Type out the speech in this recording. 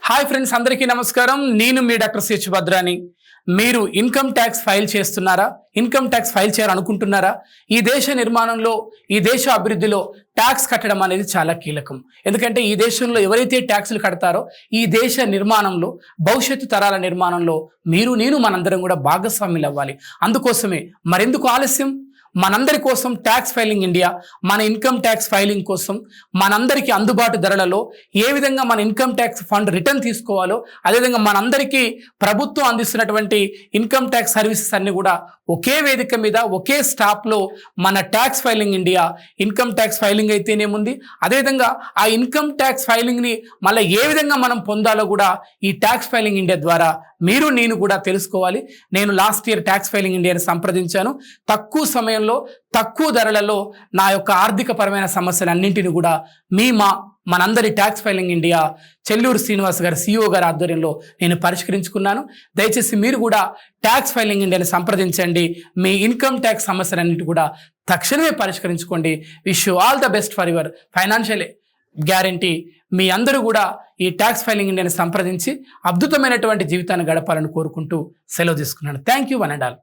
Hi friends, అందరికీ నమస్కారం. నేను మీ డాక్టర్ సిహెచ్ భద్రాని. మీరు ఇన్కమ్ ట్యాక్స్ ఫైల్ చేస్తున్నారా? ఇన్కమ్ ట్యాక్స్ ఫైల్ చేయాలనుకుంటున్నారా? ఈ దేశ నిర్మాణంలో, ఈ దేశ అభివృద్ధిలో ట్యాక్స్ కట్టడం అనేది చాలా కీలకం. ఎందుకంటే ఈ దేశంలో ఎవరైతే ట్యాక్సులు కడతారో ఈ దేశ నిర్మాణంలో, భవిష్యత్తు తరాల నిర్మాణంలో నేను మనందరం కూడా భాగస్వాములు అవ్వాలి. అందుకోసమే మరెందుకు ఆలస్యం? మనందరి కోసం ట్యాక్స్ ఫైలింగ్ ఇండియా మన ఇన్కమ్ ట్యాక్స్ ఫైలింగ్ కోసం మనందరికీ అందుబాటు ధరలలో ఏ విధంగా మన ఇన్కమ్ ట్యాక్స్ ఫండ్ రిటర్న్ తీసుకోవాలో, అదేవిధంగా మనందరికీ ప్రభుత్వం అందిస్తున్నటువంటి ఇన్కమ్ ట్యాక్స్ సర్వీసెస్ అన్ని కూడా ఒకే వేదిక మీద, ఒకే స్టాప్లో మన tax filing India income tax filing అయితేనేముంది, అదేవిధంగా ఆ ఇన్కమ్ ట్యాక్స్ ఫైలింగ్ని మళ్ళీ ఏ విధంగా మనం పొందాలో కూడా ఈ ట్యాక్స్ ఫైలింగ్ ఇండియా ద్వారా నేను కూడా తెలుసుకోవాలి. నేను లాస్ట్ ఇయర్ ట్యాక్స్ ఫైలింగ్ ఇండియాని సంప్రదించాను. తక్కువ సమయంలో, తక్కువ ధరలలో నా యొక్క ఆర్థికపరమైన సమస్యలన్నింటినీ కూడా మనందరి tax filing India Chelluru Srinivas గారు, CEO గారి ఆధ్వర్యంలో నేను పరిష్కరించుకున్నాను. దయచేసి మీరు కూడా ట్యాక్స్ ఫైలింగ్ ఇండియాని సంప్రదించండి. మీ ఇన్కమ్ ట్యాక్స్ సమస్యలన్నింటి కూడా తక్షణమే పరిష్కరించుకోండి. Wish you all the best for your financial guarantee. మీ అందరూ కూడా ఈ ట్యాక్స్ ఫైలింగ్ ఇండియాని సంప్రదించి అద్భుతమైనటువంటి జీవితాన్ని గడపాలని కోరుకుంటూ సెలవు తీసుకున్నాను. Thank you one and all.